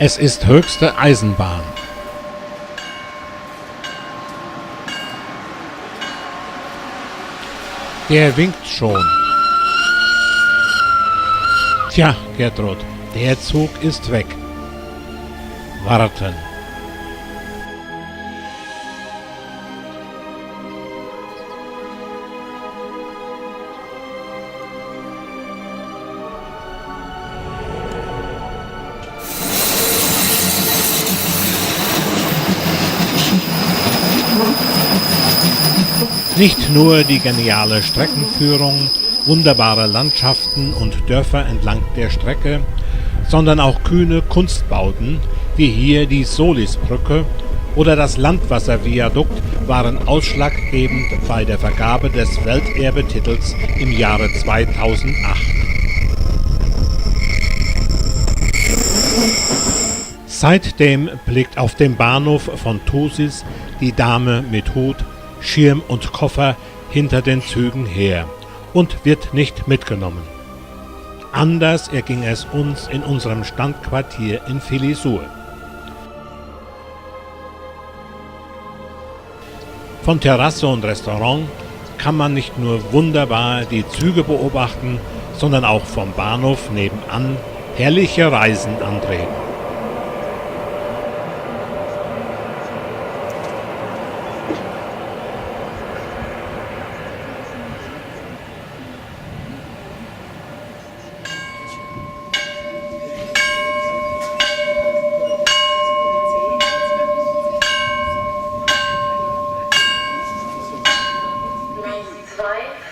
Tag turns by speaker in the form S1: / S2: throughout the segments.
S1: Es ist höchste Eisenbahn. Der winkt schon. Tja, Gertrud, der Zug ist weg. Warten. Nicht nur die geniale Streckenführung, wunderbare Landschaften und Dörfer entlang der Strecke, sondern auch kühne Kunstbauten, wie hier die Solisbrücke oder das Landwasserviadukt, waren ausschlaggebend bei der Vergabe des Welterbetitels im Jahre 2008. Seitdem blickt auf dem Bahnhof von Thusis die Dame mit Hut, Schirm und Koffer hinter den Zügen her und wird nicht mitgenommen. Anders erging es uns in unserem Standquartier in Filisur. Von Terrasse und Restaurant kann man nicht nur wunderbar die Züge beobachten, sondern auch vom Bahnhof nebenan herrliche Reisen antreten.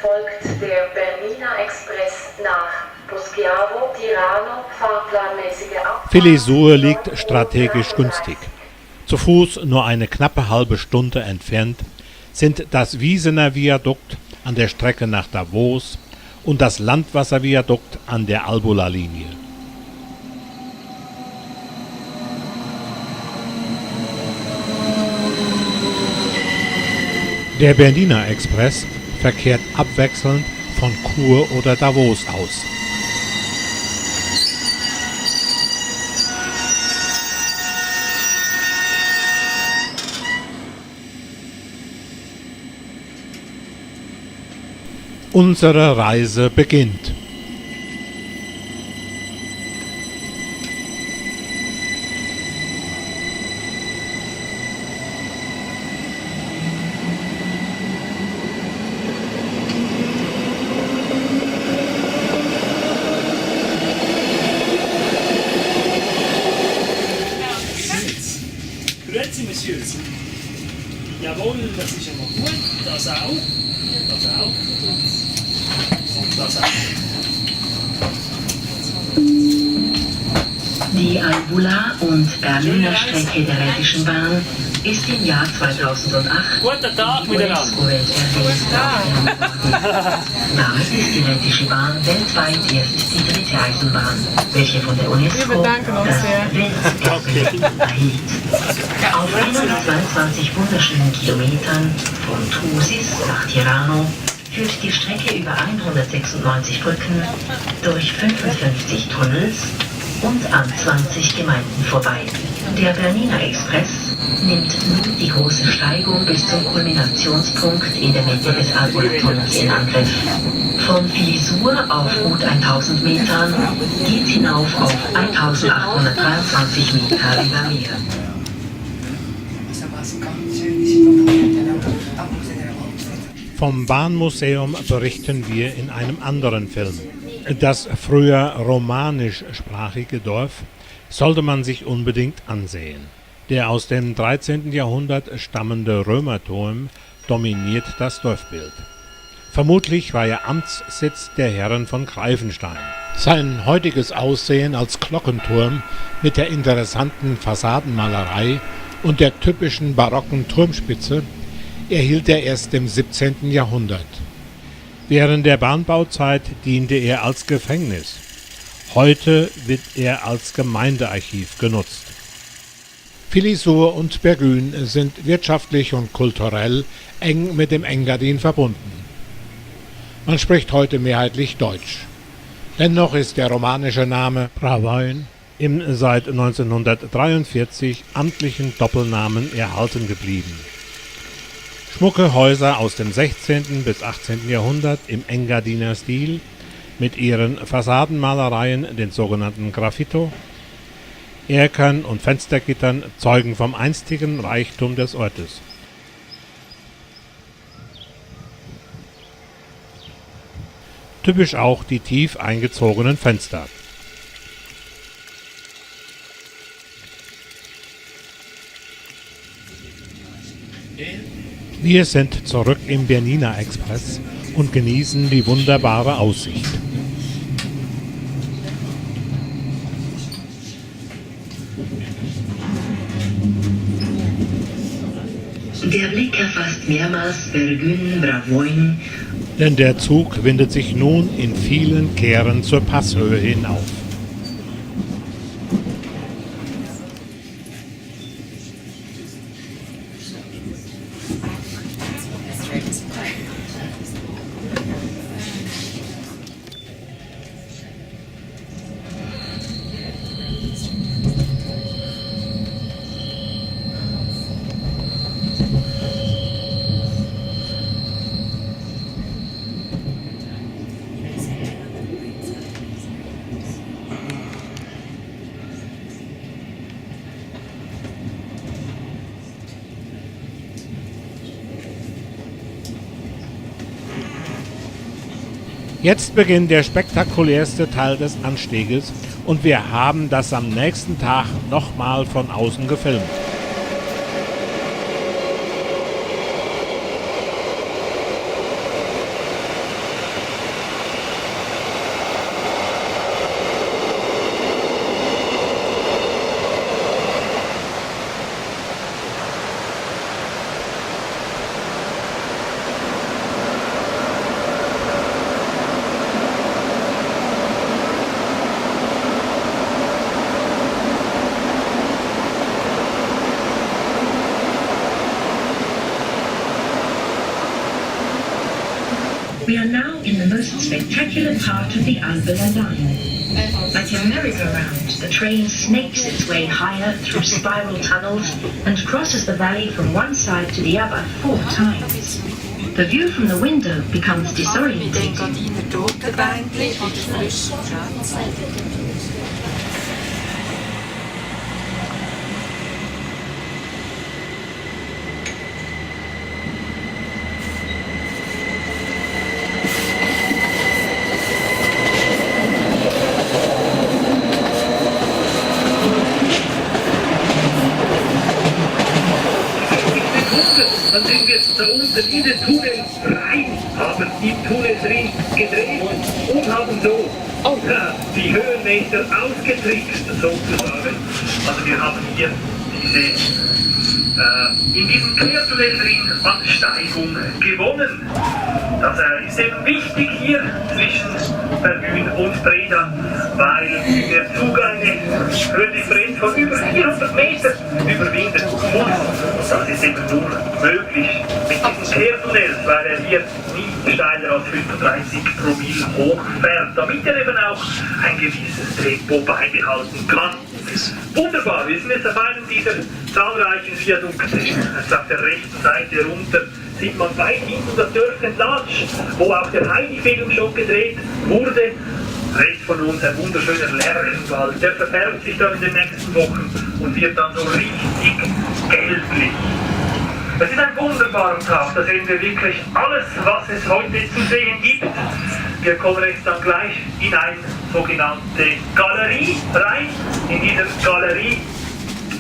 S2: Folgt der Bernina Express nach Poschiavo, Tirano, fahrplanmäßige Abfahrt.
S1: Filisur liegt strategisch günstig. Zu Fuß nur eine knappe halbe Stunde entfernt sind das Wiesener Viadukt an der Strecke nach Davos und das Landwasserviadukt an der Albula-Linie. Der Bernina Express verkehrt abwechselnd von Chur oder Davos aus. Unsere Reise beginnt.
S3: Grüezi, Messieurs. Jawohl, das ist immer gut. Das auch. Das auch. Und das auch.
S2: Die Albula- und Bernina Strecke der Rätischen Bahn ist im Jahr 2008
S3: Guten Tag miteinander.
S2: UNESCO-Welterbe Damit ist die Rätische Bahn weltweit erst die dritte Eisenbahn, welche von der UNESCO
S4: Wir bedanken uns sehr.
S2: Welterbe erhielt. Auf 122 wunderschönen Kilometern von Thusis nach Tirano führt die Strecke über 196 Brücken, durch 55 Tunnels und an 20 Gemeinden vorbei. Der Bernina Express nimmt nun die große Steigung bis zum Kulminationspunkt in der Mitte des Albula-Tunnels in Angriff. Von Filisur auf gut 1000 Metern geht's hinauf auf 1823 Meter über Meer.
S1: Vom Bahnmuseum berichten wir in einem anderen Film. Das früher romanischsprachige Dorf sollte man sich unbedingt ansehen. Der aus dem 13. Jahrhundert stammende Römerturm dominiert das Dorfbild. Vermutlich war er Amtssitz der Herren von Greifenstein. Sein heutiges Aussehen als Glockenturm mit der interessanten Fassadenmalerei und der typischen barocken Turmspitze erhielt er erst im 17. Jahrhundert. Während der Bahnbauzeit diente er als Gefängnis. Heute wird er als Gemeindearchiv genutzt. Filisur und Bergün sind wirtschaftlich und kulturell eng mit dem Engadin verbunden. Man spricht heute mehrheitlich Deutsch. Dennoch ist der romanische Name Bravaun im seit 1943 amtlichen Doppelnamen erhalten geblieben. Schmucke Häuser aus dem 16. bis 18. Jahrhundert im Engadiner Stil mit ihren Fassadenmalereien, den sogenannten Graffito, Erkern und Fenstergittern zeugen vom einstigen Reichtum des Ortes. Typisch auch die tief eingezogenen Fenster. Wir sind zurück im Bernina Express und genießen die wunderbare Aussicht.
S2: Der Blick erfasst mehrmals Bergün, Bravoin.
S1: Denn der Zug windet sich nun in vielen Kehren zur Passhöhe hinauf. Jetzt beginnt der spektakulärste Teil des Anstieges und wir haben das am nächsten Tag nochmal von außen gefilmt.
S2: We are now in the most spectacular part of the Albula line. Like a merry-go-round, the train snakes its way higher through spiral tunnels and crosses the valley from one side to the other 4 times. The view from the window becomes disorientating.
S4: Dann sind wir da unten in den Tunnel rein, haben im Tunnel drin gedreht und haben so die Höhenmeter ausgetrickst sozusagen. Also wir haben hier in diesem Quertunnel drin an Steigung gewonnen. Das ist eben wichtig hier zwischen Bergün und Breda, weil der Zug eine Höhendifferenz von über 400 Meter überwinden muss. Das ist eben nur möglich mit diesem Quertunnel, weil er hier nie steiler als 35 Promille hoch fährt, damit er eben auch ein gewisses Tempo beibehalten kann. Wunderbar, wir sind jetzt auf einem dieser zahlreichen Viadukte. Auf der rechten Seite runter sieht man weit hinten das Dörfchen Latsch, wo auch der Heidi-Film schon gedreht wurde. Rechts von uns ein wunderschöner Lerchenwald, der verfärbt sich dann in den nächsten Wochen und wird dann so richtig gelblich. Es ist ein wunderbarer Tag, da sehen wir wirklich alles, was es heute zu sehen gibt. Wir kommen jetzt dann gleich in eine sogenannte Galerie rein. In dieser Galerie,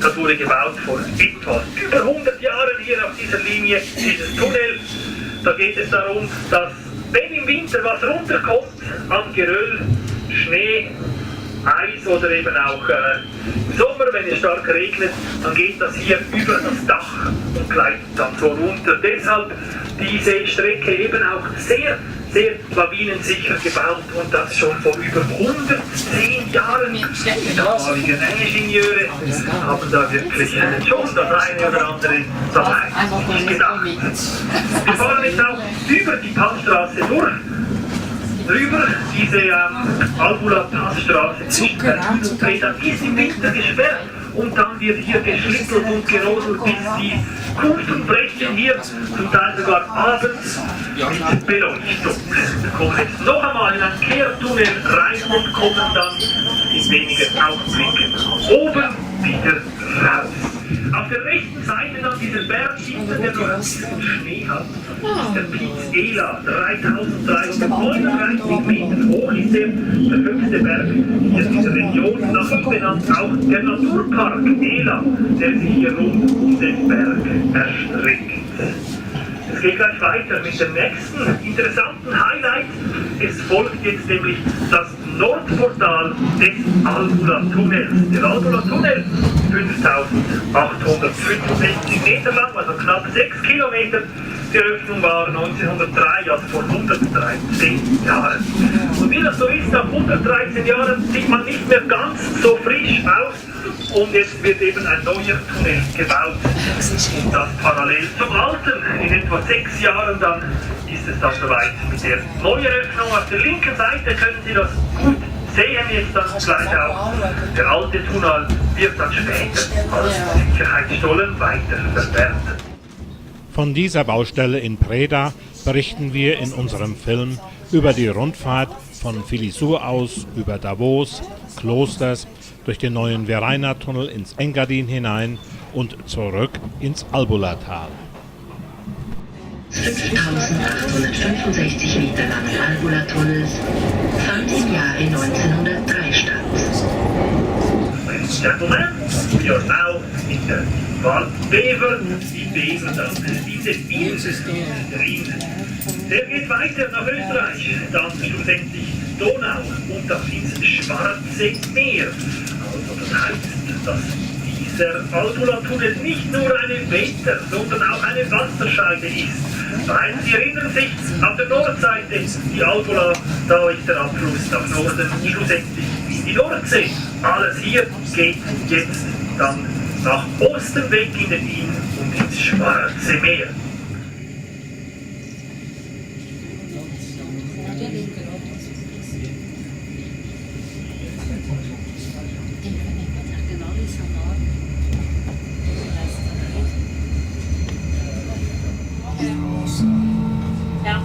S4: das wurde gebaut vor etwas über 100 Jahren hier auf dieser Linie, dieses Tunnel. Da geht es darum, dass wenn im Winter was runterkommt an Geröll, Schnee, Eis oder eben auch im Sommer, wenn es stark regnet, dann geht das hier über das Dach und gleitet dann so runter. Deshalb diese Strecke eben auch sehr lawinensicher gebaut und das schon vor über 110 Jahren. Die damaligen Ingenieure haben da wirklich schon das eine oder andere dabei gedacht. Wir fahren jetzt auch über die Passstraße durch drüber. Diese Albula-Passstraße zwischen Berlin und Breda ist im Winter gesperrt. Und dann wird hier geschlittelt und gerodelt, bis die Kufen brechen hier, zum Teil sogar abends mit Beleuchtung. Wir kommen jetzt noch einmal in einen Kehrtunnel rein und kommen dann in wenigen Augenblicken oben wieder raus. Auf der rechten Seite dann dieser Berg hinten, der noch ein bisschen Schnee hat, ist der Piz Ela, 3339 Meter hoch ist der höchste Berg hier in dieser Region, nach ihm benannt auch der Naturpark Ela, der sich hier rund um den Berg erstreckt. Es geht gleich weiter mit dem nächsten interessanten Highlight. Es folgt jetzt nämlich das Nordportal des Albula-Tunnels. Der Albula-Tunnel, 5865 Meter lang, also knapp 6 Kilometer. Die Eröffnung war 1903, also vor 113 Jahren. Und wie das so ist, nach 113 Jahren sieht man nicht mehr ganz so frisch aus. Und jetzt wird eben ein neuer Tunnel gebaut. Und das parallel zum alten. In etwa 6 Jahren dann ist es dann soweit mit der Neueröffnung. Auf der linken Seite können Sie das gut sehen, jetzt dann gleich auch. Der alte Tunnel wird dann später als Sicherheitsstollen weiter verwertet.
S1: Von dieser Baustelle in Breda berichten wir in unserem Film über die Rundfahrt von Filisur aus über Davos, Klosters, durch den neuen Vereina-Tunnel ins Engadin hinein und zurück ins Albula-Tal.
S2: 5865 Meter langen Albula-Tunnels fand im Jahre 1903 statt.
S4: Ladies and gentlemen, we are now in der Val Bever, in Bever dann diese Insel, der Insel. Der geht weiter nach Österreich, dann schlussendlich Donau und dann ins Schwarze Meer. Also das heißt, dass dieser Albula-Tunnel nicht nur eine Wetter-, sondern auch eine Wasserscheide ist. Weil Sie erinnern sich, auf der Nordseite die Albula, da ist der Abfluss nach Norden, schlussendlich in die Nordsee. Alles hier geht jetzt dann nach Osten weg in den Inn und ins Schwarze Meer.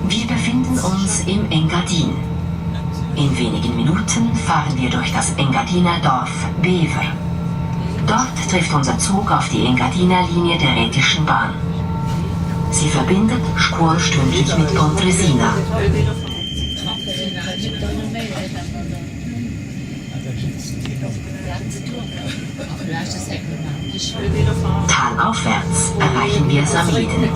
S2: Wir befinden uns im Engadin. In wenigen Minuten fahren wir durch das Engadiner Dorf Bever. Dort trifft unser Zug auf die Engadiner Linie der Rätischen Bahn. Sie verbindet Scuol stündlich mit Pontresina. Talaufwärts erreichen wir Samiden.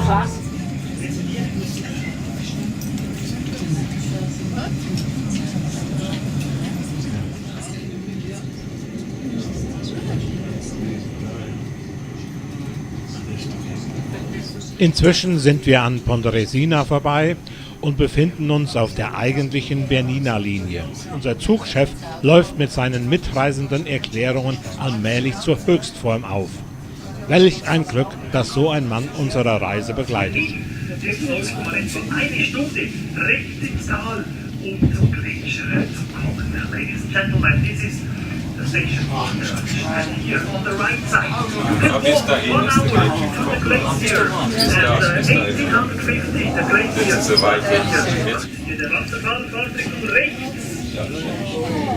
S1: Inzwischen sind wir an Pontresina vorbei und befinden uns auf der eigentlichen Bernina-Linie. Unser Zugchef läuft mit seinen Mitreisenden Erklärungen allmählich zur Höchstform auf. Welch ein Glück, dass so ein Mann unsere Reise begleitet.
S4: Jetzt läuft man etwa eine Stunde rechts ins Tal, um zum Gletscher zu kommen. Ladies and gentlemen, this is the station and here on the right side. You can walk 1 hour to the glacier and 1850 the glacier. Hier der Wasserfall fährt Richtung rechts.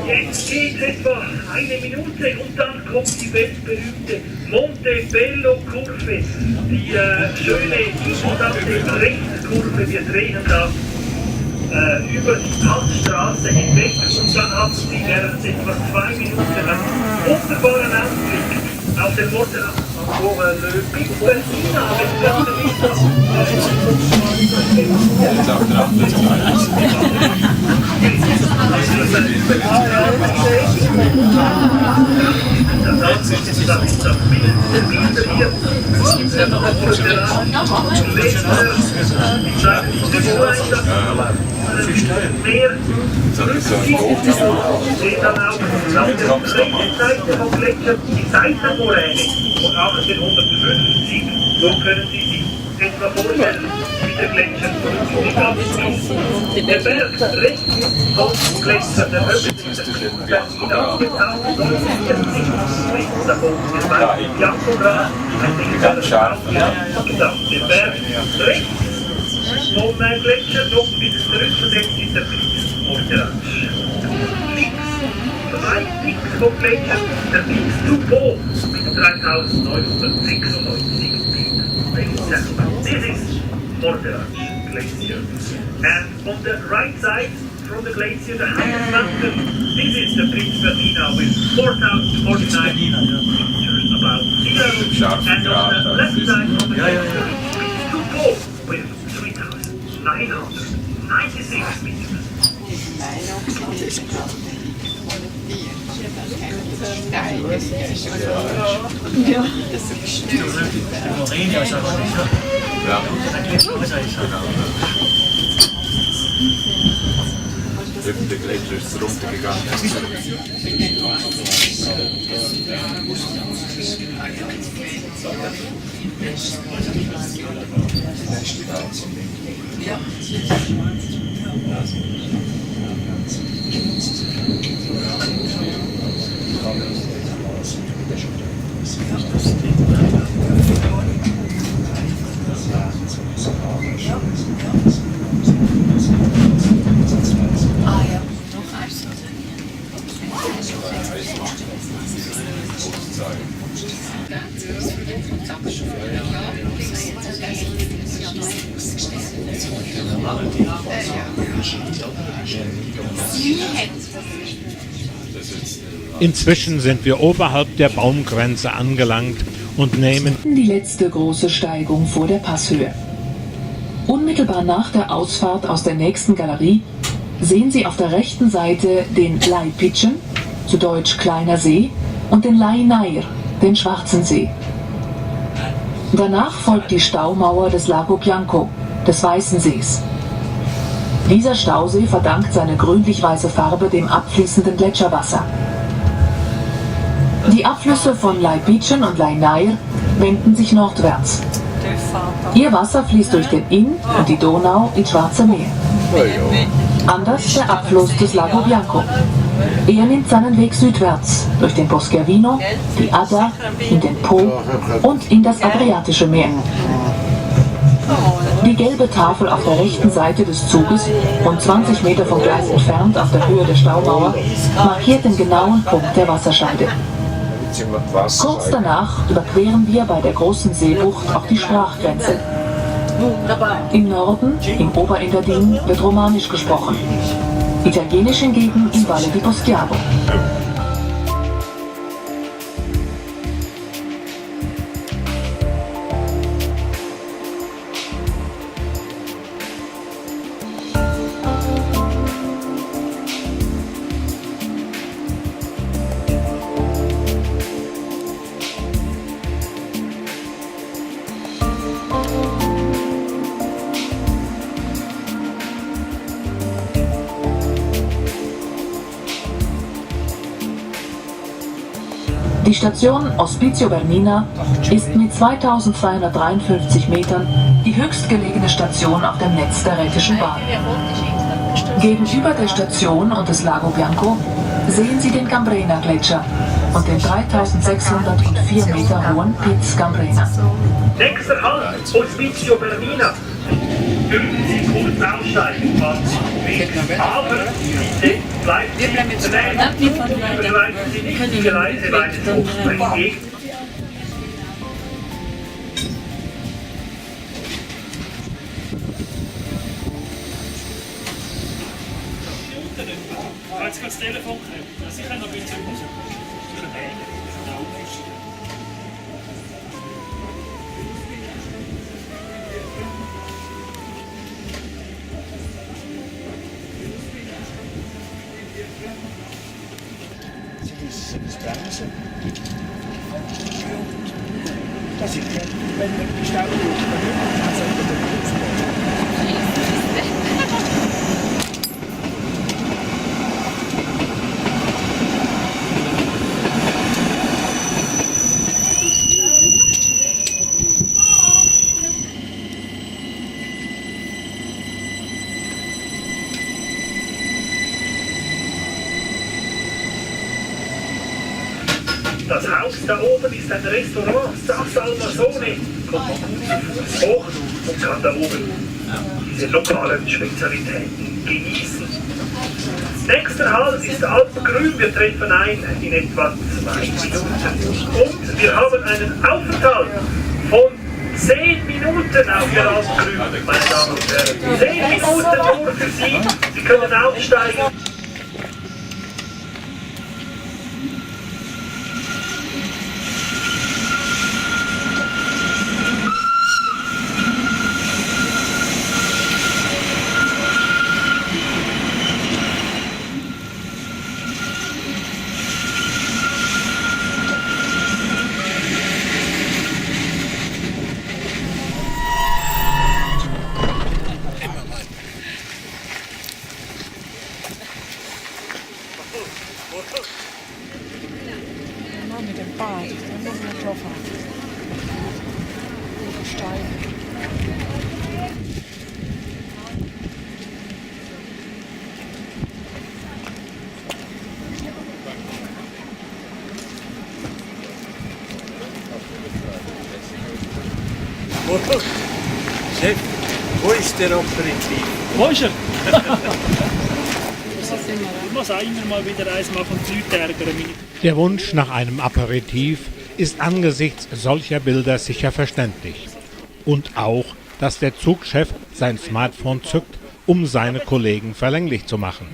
S4: Jetzt geht etwa eine Minute und dann kommt die weltberühmte Montebello-Kurve, die schöne, interessante Rechtskurve. Wir drehen da über die Passstraße hinweg und dann haben Sie während etwa 2 Minuten einen wunderbaren Ausblick auf den Morterat. Pour le Pic Bernina avec la Meer dann auch auf der rechten Seite vom Gletscher die Seitenmoräne von 1850. So können Sie sich etwa etwa vorstellen, wie der Gletscher zurückgegangen. Der Berg rechts vom Gletscher, der höchste Berlin aufgetaucht, 1974 Lissabon, der bei Biancograd, ein digitaler der Berg rechts vom Gletscher noch ein bisschen zurückversetzt ist der Blitz Morteratsch. Weit links vom Gletscher der Blitz Tupot mit 3996 Metern. This is Morteratsch Glacier. And on the right side from the glacier, the highest mountain, this is the Prinz Bernina with 4049 meters above sea level. And on the left side from the glacier, Prinz Tupot with 3996 meters.
S5: Der Gletscher ist runtergegangen.
S1: Inzwischen sind wir oberhalb der Baumgrenze angelangt und nehmen
S6: Die letzte große Steigung vor der Passhöhe. Unmittelbar nach der Ausfahrt aus der nächsten Galerie sehen Sie auf der rechten Seite den Lai Pitchen, zu Deutsch Kleiner See, und den Lai Nair, den Schwarzen See. Danach folgt die Staumauer des Lago Bianco, des Weißen Sees. Dieser Stausee verdankt seine grünlich-weiße Farbe dem abfließenden Gletscherwasser. Die Abflüsse von Lai Pitchen und Lai Nair wenden sich nordwärts. Ihr Wasser fließt durch den Inn und die Donau ins Schwarze Meer. Anders der Abfluss des Lago Bianco. Er nimmt seinen Weg südwärts durch den Boschervino, die Adda, in den Po und in das Adriatische Meer. Die gelbe Tafel auf der rechten Seite des Zuges, rund 20 Meter vom Gleis entfernt auf der Höhe der Staumauer, markiert den genauen Punkt der Wasserscheide. Kurz danach überqueren wir bei der großen Seebucht auch die Sprachgrenze. Im Norden, im Oberengadin, wird Romanisch gesprochen. Italienisch hingegen im Valle di Poschiavo. Die Station Ospizio Bernina ist mit 2253 Metern die höchstgelegene Station auf dem Netz der Rhätischen Bahn. Gegenüber der Station und des Lago Bianco sehen Sie den Cambrena-Gletscher und den 3604 Meter hohen Piz Cambrena.
S4: Nächster Halt, Ospizio Bernina. Dürfen Sie kurz aussteigen, falls aber bitte bleiben Sie in der Nähe. Überschreiten Sie nicht die Reiseweite durch die Gegend.
S3: Jetzt geht das Telefon klemmen. Ich kann noch ein bisschen raus.
S7: Das ist, wenn die Stau ruft, dann sagt er den
S4: Das Haus da oben ist ein Restaurant, Sass Almasone. Kommt man gut zu Fuß hoch und kann da oben diese lokalen Spezialitäten genießen. Nächster Halt ist Alpengrün. Wir treffen ein in etwa 2 Minuten. Und wir haben einen Aufenthalt von 10 Minuten auf der Alpengrün, meine Damen und Herren. 10 Minuten nur für Sie. Sie können aufsteigen.
S7: Mal mit dem Bad, dann muss man drauf haben. Stein.
S8: Chef, wo ist der Aperitif?
S3: Wo ist er? Ich muss auch immer mal wieder eins machen und die Leute ärgern mich.
S1: Der Wunsch nach einem Aperitif ist angesichts solcher Bilder sicher verständlich. Und auch, dass der Zugchef sein Smartphone zückt, um seine Kollegen verlänglich zu machen.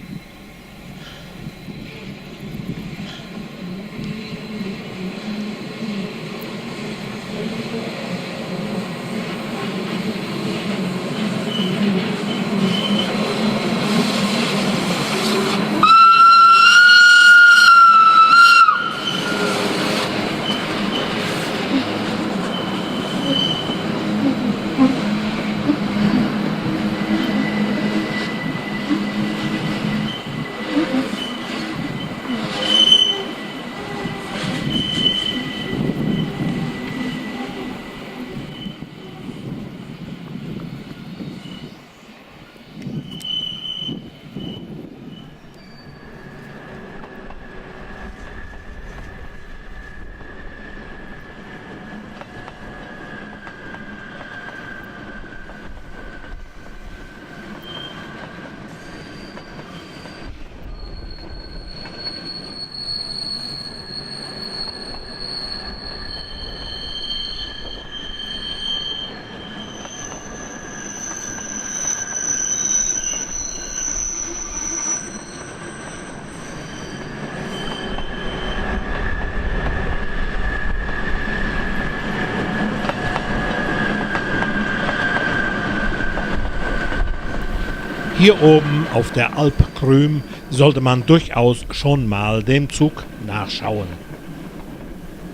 S1: Hier oben auf der Alp Krüm sollte man durchaus schon mal dem Zug nachschauen.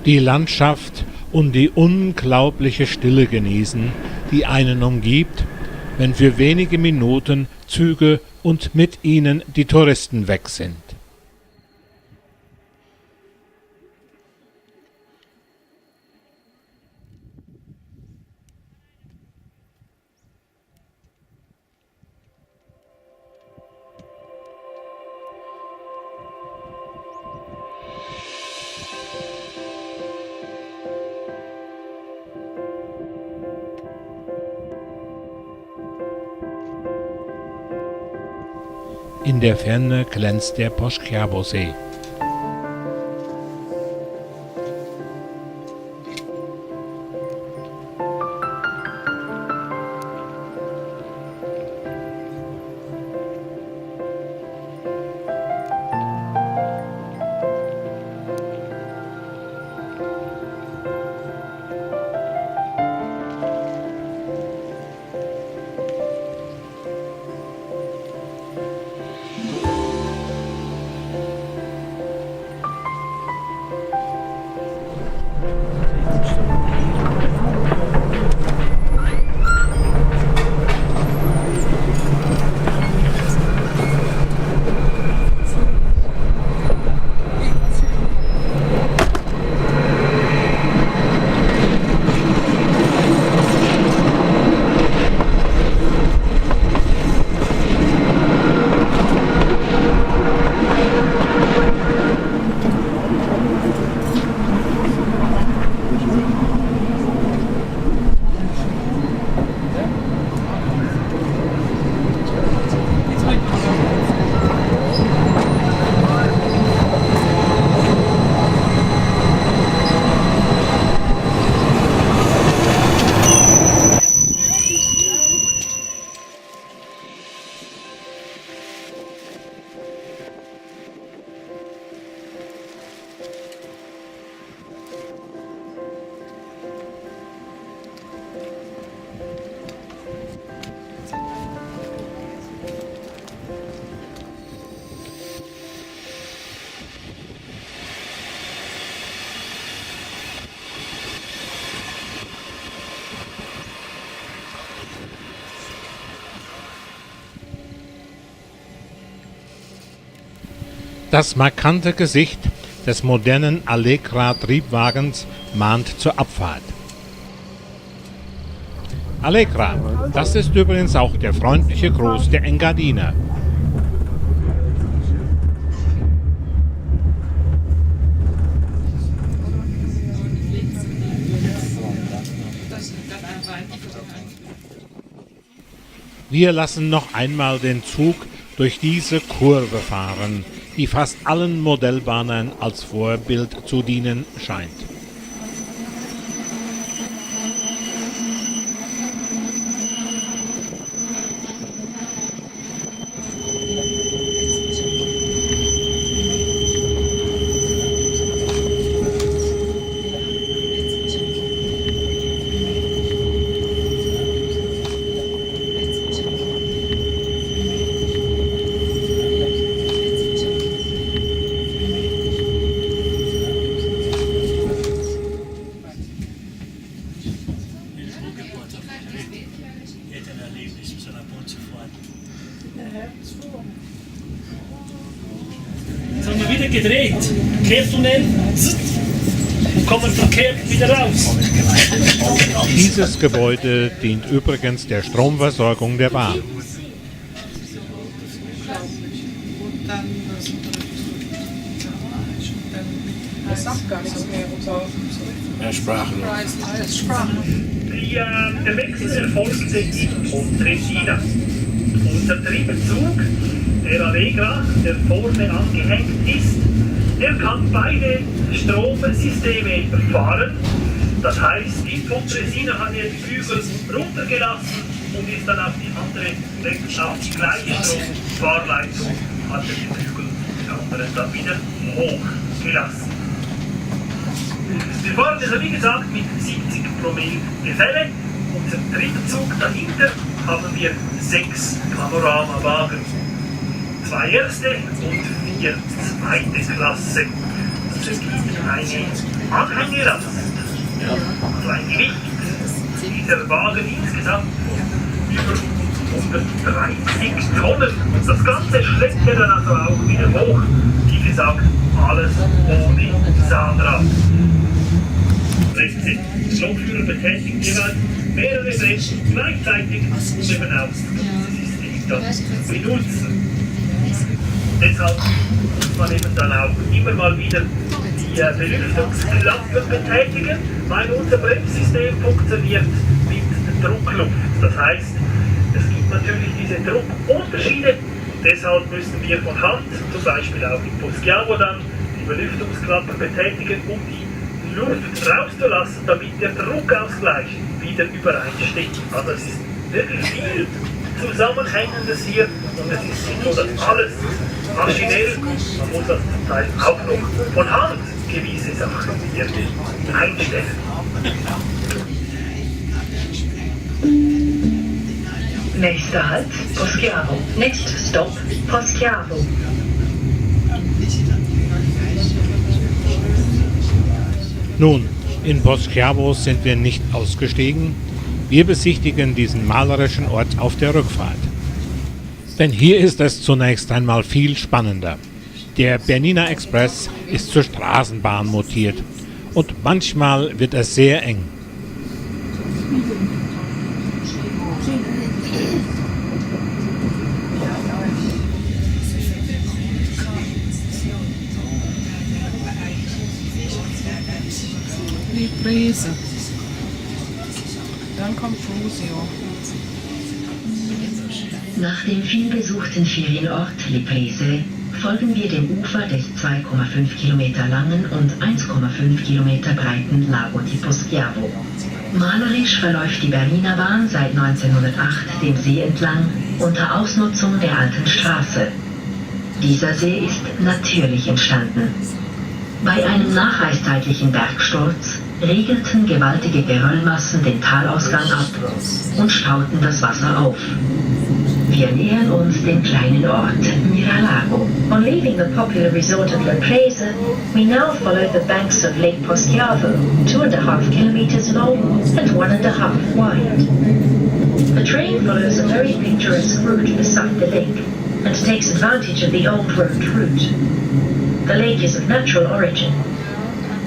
S1: Die Landschaft und die unglaubliche Stille genießen, die einen umgibt, wenn für wenige Minuten Züge und mit ihnen die Touristen weg sind. In der Ferne glänzt der Poschiavo-See. Das markante Gesicht des modernen Allegra-Triebwagens mahnt zur Abfahrt. Allegra, das ist übrigens auch der freundliche Gruß der Engadiner. Wir lassen noch einmal den Zug durch diese Kurve fahren, die fast allen Modellbahnern als Vorbild zu dienen scheint.
S3: Jetzt haben wir wieder gedreht. Kehrtunnel, und kommen verkehrt wieder raus.
S1: Dieses Gebäude dient übrigens der Stromversorgung der Bahn.
S4: Der Wechsel erfolgte in Pontresina. Unser Triebzug, der Allegra, der vorne angehängt ist, der kann beide Stromsysteme fahren. Das heißt, in Pontresina hat er die Flügel runtergelassen und ist dann auf die andere, auf die gleiche Stromfahrleitung, hat er die Flügel, die anderen dann wieder hochgelassen. Wir fahren also wie gesagt mit 70 Promille Gefälle. Unser Triebzug dahinter haben wir 6 Panoramawagen. 2 erste und 4 zweite Klasse. Das ergibt eine Anhängelast. Also ein Gewicht dieser Wagen insgesamt von über 130 Tonnen. Und das Ganze schleppt er dann also auch wieder hoch. Wie gesagt, alles ohne Zahnrad. Rechte Lokführer betätigen jeweils mehrere Bremsen gleichzeitig und eben auch das System dann benutzen. Deshalb muss man eben dann auch immer mal wieder die Belüftungslampen betätigen, weil unser Bremssystem funktioniert mit Druckluft. Das heißt, es gibt natürlich diese Druckunterschiede, deshalb müssen wir von Hand, zum Beispiel auch in Poschiavo dann, die Belüftungsklappen betätigen, um die Luft rauszulassen, damit der Druckausgleich wieder übereinstimmt. Also es ist wirklich viel Zusammenhängendes hier und es ist nicht so, dass alles maschinell, man muss das zum Teil auch noch von Hand gewisse Sachen hier einstellen.
S2: Nächster Halt, Poschiavo. Next stop, Poschiavo.
S1: Nun, in Poschiavo sind wir nicht ausgestiegen. Wir besichtigen diesen malerischen Ort auf der Rückfahrt. Denn hier ist es zunächst einmal viel spannender. Der Bernina Express ist zur Straßenbahn mutiert und manchmal wird es sehr eng.
S9: Liprese. Dann kommt Fusio.
S2: Nach dem vielbesuchten Ferienort Liprese folgen wir dem Ufer des 2,5 Kilometer langen und 1,5 Kilometer breiten Lago di Poschiavo. Malerisch verläuft die Bernina Bahn seit 1908 dem See entlang unter Ausnutzung der alten Straße. Dieser See ist natürlich entstanden. Bei einem nacheiszeitlichen Bergsturz riegelten gewaltige Geröllmassen den Talausgang ab und stauten das Wasser auf. Wir nähern uns dem kleinen Ort Miralago.
S10: On leaving the popular resort of La Presa, we now follow the banks of Lake Poschiavo, 2.5 kilometers long and 1.5 wide. The train follows a very picturesque route beside the lake. and takes advantage of the old road route. The lake is of natural origin.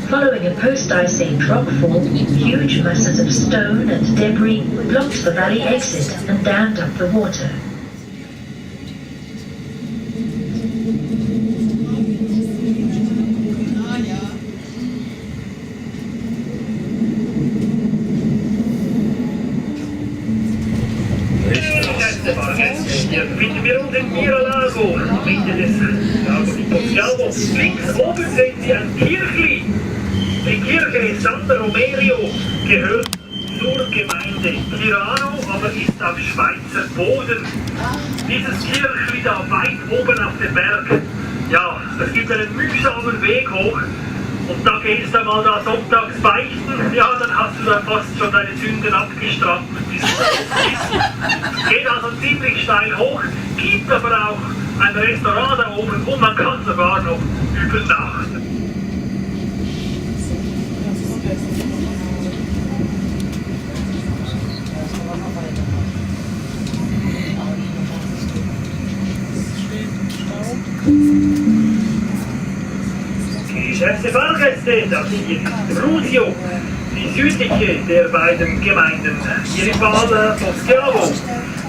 S10: Following a post-ice age rockfall, huge masses of stone and debris blocked the valley exit and dammed up the water.
S4: Hier finden wir uns in Miralago, Mitte des Lago di Poschiavo. Links oben sehen Sie ein Kirchli. Die Kirche San Romerio gehört zur Gemeinde Tirano, aber ist auf Schweizer Boden. Dieses Kirchli da weit oben auf dem Berg, ja, es gibt einen mühsamen Weg hoch. Und da gehst du mal da sonntags beichten, ja, dann hast du da fast schon deine Sünden abgestraft. Geht also ziemlich steil hoch, gibt aber auch ein Restaurant da oben und man kann sogar noch übernachten. Geschätzte Fahrgäste, das hier ist Brusio, die südliche der beiden Gemeinden, hier im Val Poschiavo.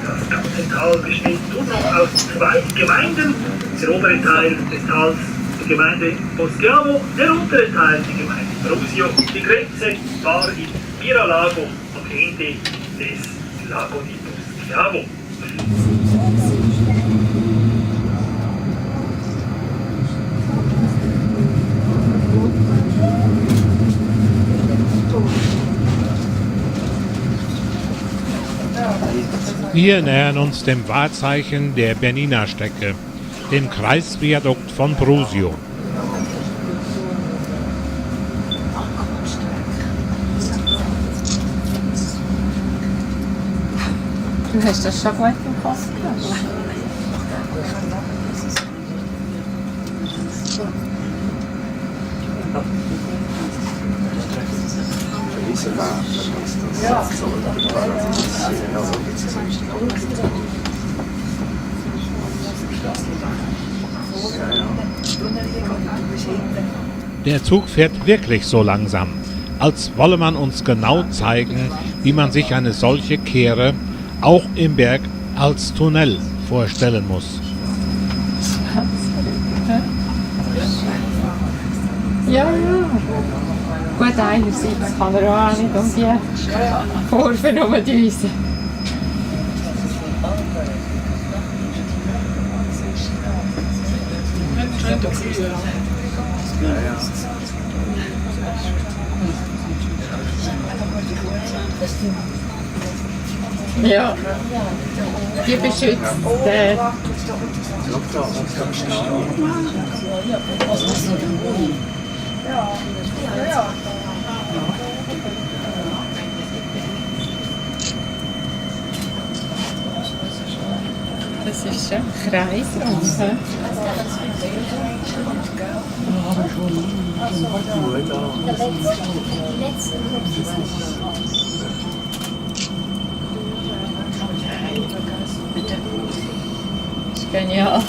S4: Das ganze Tal besteht nur noch aus 2 Gemeinden, der obere Teil des Tals die Gemeinde Poschiavo, der untere Teil die Gemeinde Brusio. Die Grenze war in Miralago am Ende des Lago di Poschiavo.
S1: Wir nähern uns dem Wahrzeichen der Bernina-Strecke, dem Kreisviadukt von Brusio.
S9: Du hast das schon gut im Kopf gehabt.
S1: Der Zug fährt wirklich so langsam, als wolle man uns genau zeigen, wie man sich eine solche Kehre auch im Berg als Tunnel vorstellen muss.
S9: Ja, ja. Gut, einerseits kann er auch nicht um die Kurven herumdüsen. Ja, die beschützt Das ist schon kreisrund. Das ist genial.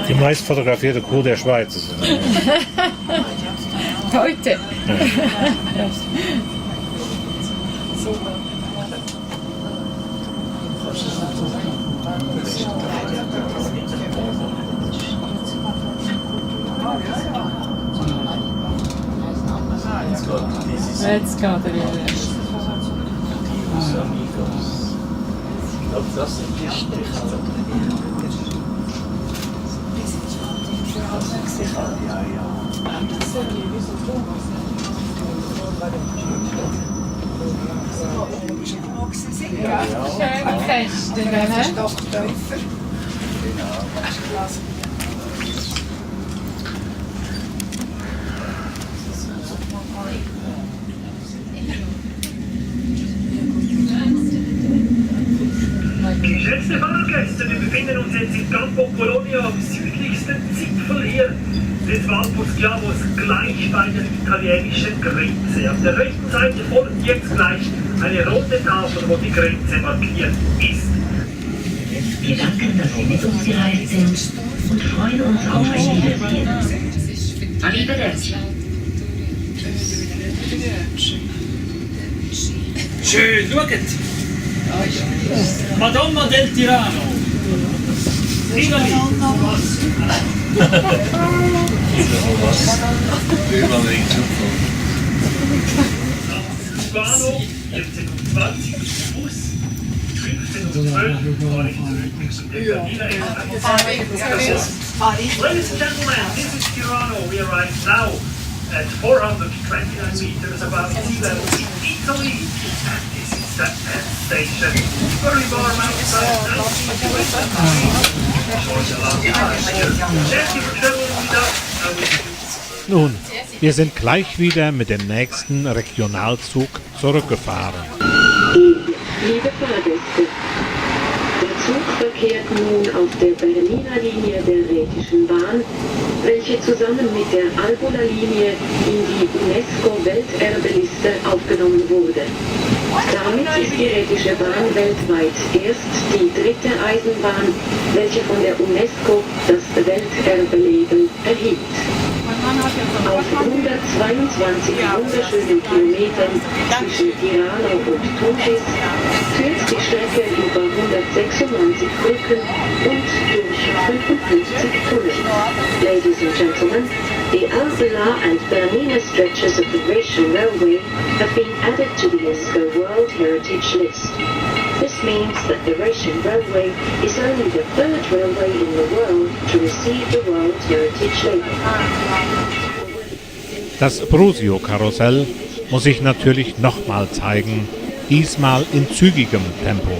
S1: Die meist fotografierte Kuh der Schweiz ist es.
S9: Heute.
S1: Ja.
S9: Jetzt geht er wieder.
S8: Ich glaube, das sind die Stiche.
S9: Ja, schön Kästen, ne?
S4: Geschätzte Fahrgäste, wir befinden uns jetzt in Campo Colonia am südlichsten Zipfel hier des Val Poschiavos, gleich bei der italienischen Grenze. Auf der rechten Seite folgt jetzt gleich eine rote Tafel, wo die Grenze markiert ist.
S10: Wir danken, dass Sie mit uns gereist sind und freuen uns auf ein Wiedersehen. Arrivederci.
S3: Schön, schaut! Madonna del Tirano! Rivali!
S4: Lugano, 14:20 Bus, 15:12 war ich zurück. Ladies and gentlemen, this is Tirano. We arrive now at 429 meters above sea level in Italy. And this is the end station. Very warm outside, nice situation. For the last time here. Thank you for traveling with us. I wish you
S1: Nun, wir sind gleich wieder mit dem nächsten Regionalzug zurückgefahren.
S10: Liebe Fahrgäste, der Zug verkehrt nun auf der Bernina Linie der Rätischen Bahn, welche zusammen mit der Albula-Linie in die UNESCO-Welterbeliste aufgenommen wurde. Damit ist die Rätische Bahn weltweit erst die dritte Eisenbahn, welche von der UNESCO das Welterbe-Label erhielt. Auf 122 wunderschönen Kilometern zwischen Tirano und Tunis führt die Strecke über 196 Brücken und durch 55 Tunnel. Ladies and gentlemen, the Albula and Bernina stretches of the Grecian Railway have been added to the UNESCO World Heritage List. This means that the Rhaetian Railway is only the third railway in the world to receive the World Heritage Label.
S1: Das Brusio-Karussell muss sich natürlich nochmal zeigen, diesmal in zügigem Tempo.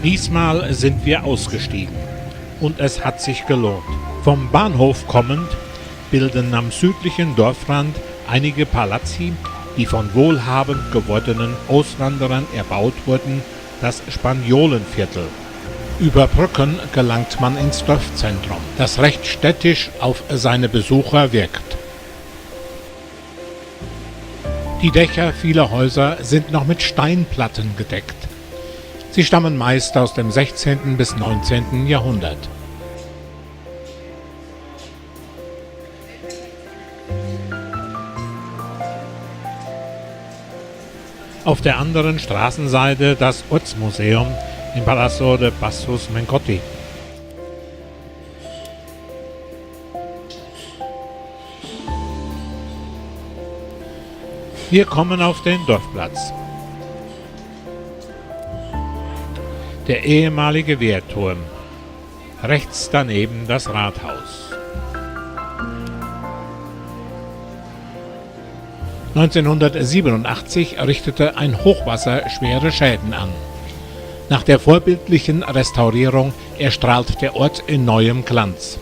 S1: Diesmal sind wir ausgestiegen und es hat sich gelohnt. Vom Bahnhof kommend bilden am südlichen Dorfrand einige Palazzi, die von wohlhabend gewordenen Auswanderern erbaut wurden, das Spaniolenviertel. Über Brücken gelangt man ins Dorfzentrum, das recht städtisch auf seine Besucher wirkt. Die Dächer vieler Häuser sind noch mit Steinplatten gedeckt. Sie stammen meist aus dem 16. bis 19. Jahrhundert. Auf der anderen Straßenseite das Ortsmuseum im Palazzo de Passos Mencotti. Wir kommen auf den Dorfplatz. Der ehemalige Wehrturm. Rechts daneben das Rathaus. 1987 richtete ein Hochwasser schwere Schäden an. Nach der vorbildlichen Restaurierung erstrahlt der Ort in neuem Glanz.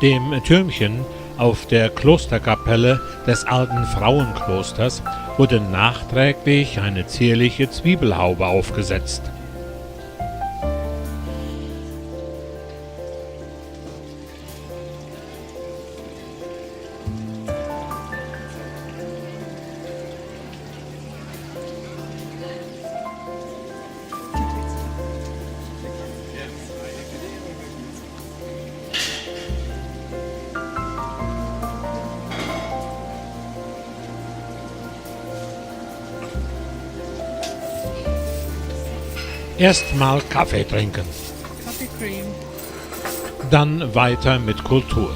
S1: Dem Türmchen auf der Klosterkapelle des alten Frauenklosters wurde nachträglich eine zierliche Zwiebelhaube aufgesetzt. Erstmal Kaffee trinken.
S9: Coffee Cream.
S1: Dann weiter mit Kultur.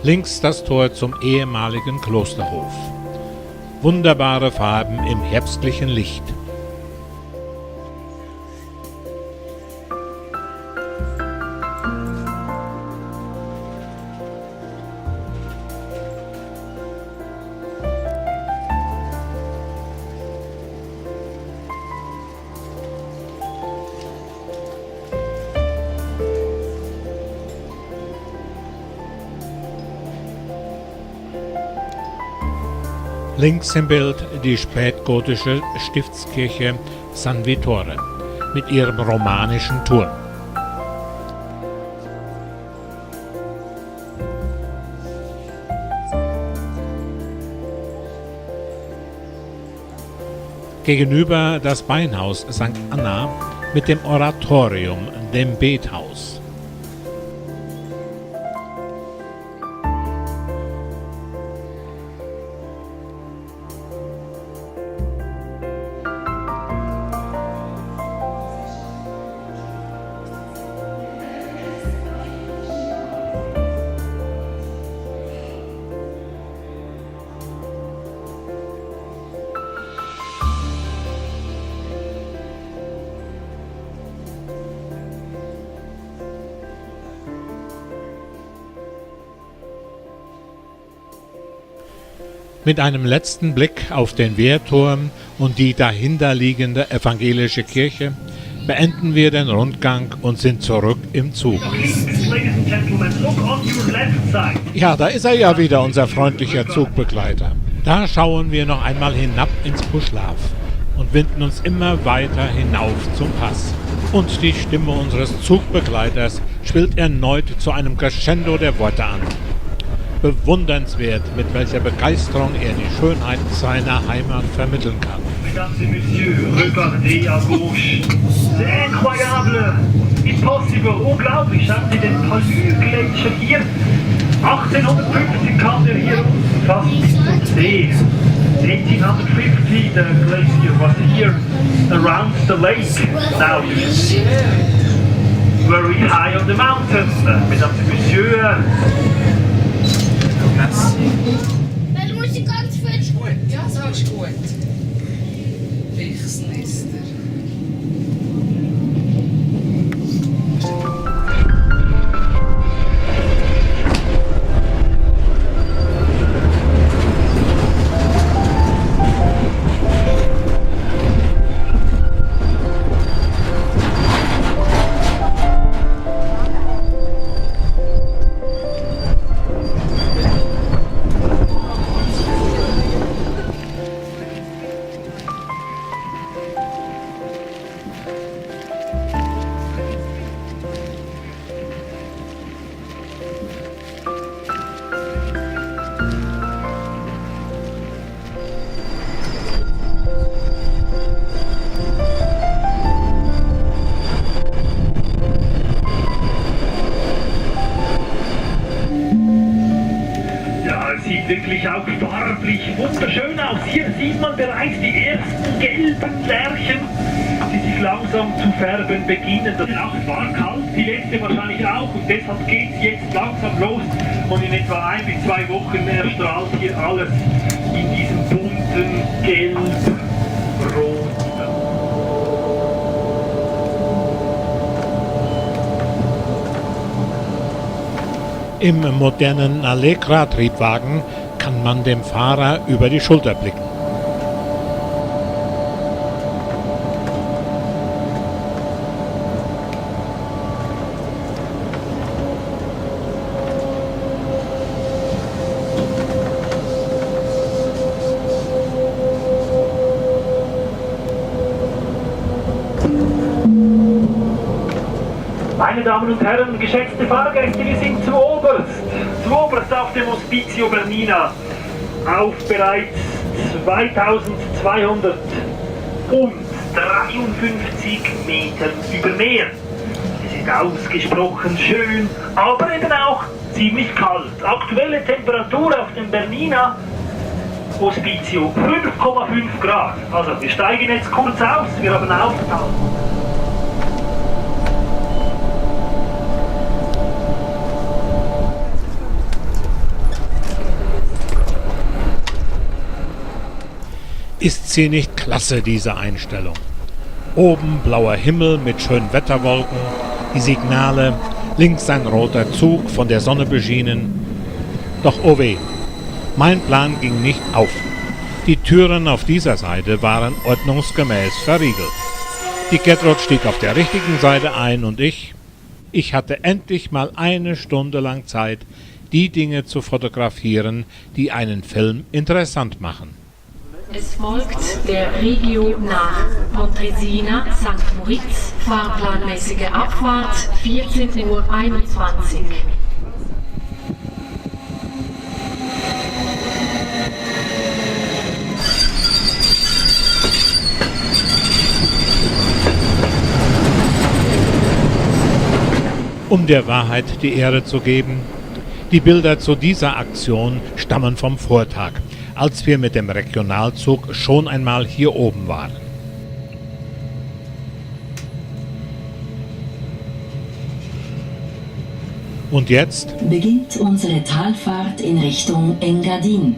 S1: Links das Tor zum ehemaligen Klosterhof. Wunderbare Farben im herbstlichen Licht. Links im Bild die spätgotische Stiftskirche San Vittore mit ihrem romanischen Turm. Gegenüber das Beinhaus St. Anna mit dem Oratorium, dem Bethaus. Mit einem letzten Blick auf den Wehrturm und die dahinterliegende evangelische Kirche beenden wir den Rundgang und sind zurück im Zug. Ja, da ist er ja wieder, unser freundlicher Zugbegleiter. Da schauen wir noch einmal hinab ins Puschlav und winden uns immer weiter hinauf zum Pass. Und die Stimme unseres Zugbegleiters schwillt erneut zu einem Crescendo der Worte an. Bewundernswert, mit welcher Begeisterung er die Schönheit seiner Heimat vermitteln kann.
S4: Mesdames et messieurs, regardez à gauche. C'est incroyable, impossible, unglaublich. Schauen Sie den Palus-Gletscher hier. 1850 kam der hier fast bis zum See. 1850 the glacier was here around the lake. Now it's very high on the mountain. Mesdames et messieurs.
S11: Weil du musst die ganz frisch.
S9: Gut, ja, so ist gut. Lichsnester.
S4: auch farblich wunderschön aus. Hier sieht man bereits die ersten gelben Lerchen, die sich langsam zu färben beginnen. Die Nacht war kalt, die letzte wahrscheinlich auch, und deshalb geht es jetzt langsam los. Und in etwa 1 bis 2 Wochen erstrahlt hier alles in diesem bunten Gelb-Rot.
S1: Im modernen Allegra-Triebwagen kann man dem Fahrer über die Schulter blicken.
S4: Meine Damen und Herren, geschätzte Fahrgäste, wir sind zu oberst auf dem Hospizio Bernina, auf bereits 2253 Metern über Meer. Es ist ausgesprochen schön, aber eben auch ziemlich kalt. Aktuelle Temperatur auf dem Bernina Hospizio 5,5 Grad. Also wir steigen jetzt kurz aus, wir haben Aufenthalt.
S1: Ist sie nicht klasse, diese Einstellung? Oben blauer Himmel mit schönen Wetterwolken, die Signale, links ein roter Zug von der Sonne beschienen. Doch oh weh, mein Plan ging nicht auf. Die Türen auf dieser Seite waren ordnungsgemäß verriegelt. Die Gertrud stieg auf der richtigen Seite ein und ich hatte endlich mal 1 Stunde lang Zeit, die Dinge zu fotografieren, die einen Film interessant machen.
S6: Es folgt der Regio nach Pontresina, St. Moritz, fahrplanmäßige Abfahrt 14:21 Uhr.
S1: Um der Wahrheit die Ehre zu geben, die Bilder zu dieser Aktion stammen vom Vortag, als wir mit dem Regionalzug schon einmal hier oben waren. Und jetzt
S6: beginnt unsere Talfahrt in Richtung Engadin.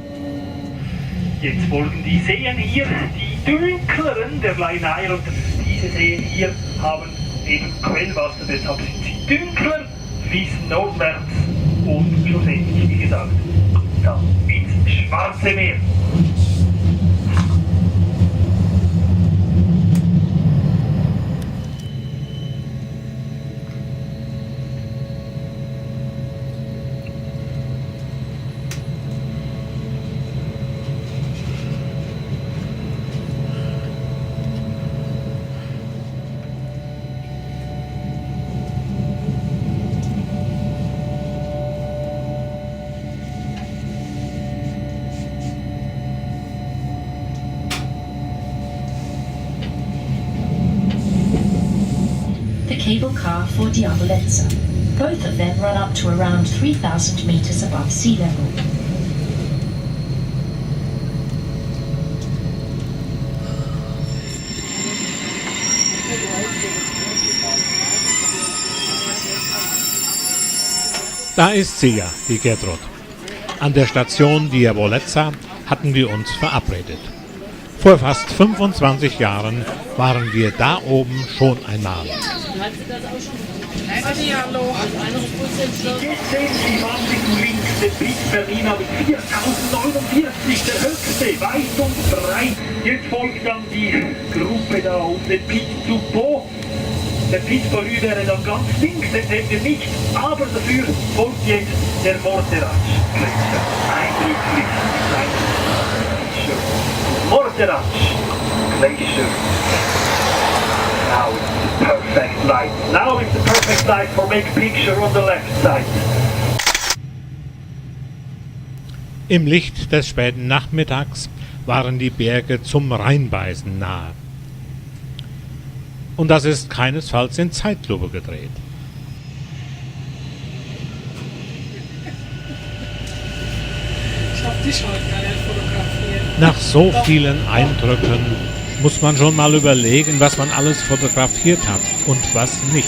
S4: Jetzt folgen die Seen hier, die dunkleren der Leinaer, und diese Seen hier haben eben Quellwasser, deshalb sind sie dünkler, fließen nordwärts und schlussendlich, wie gesagt, da ins Schwarze Meer.
S10: Cable car for Diavolezza. Both of them run up to around 3,000 meters above sea level.
S1: Da ist sie ja, die Gertrud. An der Station Diavolezza hatten wir uns verabredet. Vor fast 25 Jahren waren wir da oben schon einmal.
S4: Jetzt sehen Sie Fabriken links, den Piz Bernina mit 4049, der höchste, weit und breit. Jetzt folgt dann die Gruppe da um den Piz Zupo. Der Piz Polü wäre dann ganz links, den sehen wir nicht, aber dafür folgt jetzt der Morteratsch. Eindrücklich, Morteratsch Glacier. Now it's the perfect light. Now it's the perfect light for make picture on the left side.
S1: Im Licht des späten Nachmittags waren die Berge zum Reinbeißen nahe. Und das ist keinesfalls in Zeitlupe gedreht.
S7: Ich hab ist halt geil fotografiert.
S1: Nach so vielen Eindrücken muss man schon mal überlegen, was man alles fotografiert hat und was nicht.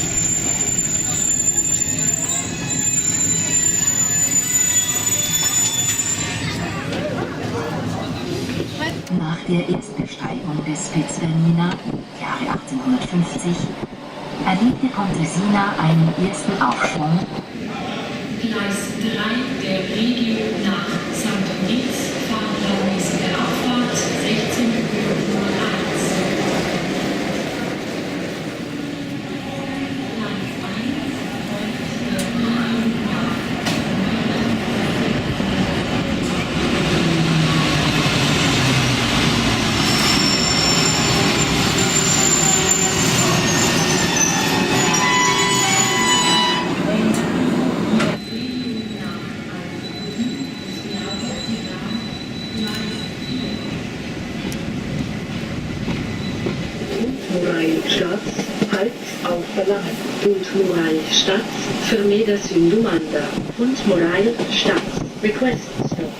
S6: Nach der Erstbesteigung des Fitzwilhelmina im Jahre 1850 erlebte Pontresina einen ersten Aufschwung.
S10: Gleis 3 der Regio nach St. Moritz, fahrplanmäßige Auffahrt 16:01 Uhr.
S2: Morail-Stadt, Halt auf Verlangen. Und Morail-Stadt, Fermeda Sündumanda. Und Morail-Stadt, Request Stop.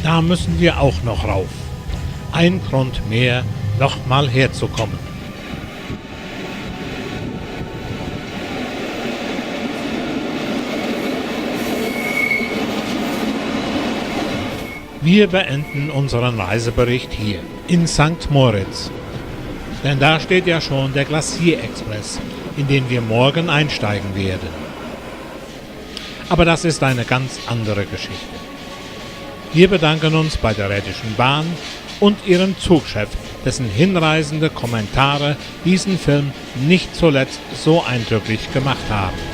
S1: Da müssen wir auch noch rauf. Ein Grund mehr, noch mal herzukommen. Wir beenden unseren Reisebericht hier, in St. Moritz. Denn da steht ja schon der Glacier-Express, in den wir morgen einsteigen werden. Aber das ist eine ganz andere Geschichte. Wir bedanken uns bei der Rätischen Bahn und ihrem Zugchef, dessen hinreißende Kommentare diesen Film nicht zuletzt so eindrücklich gemacht haben.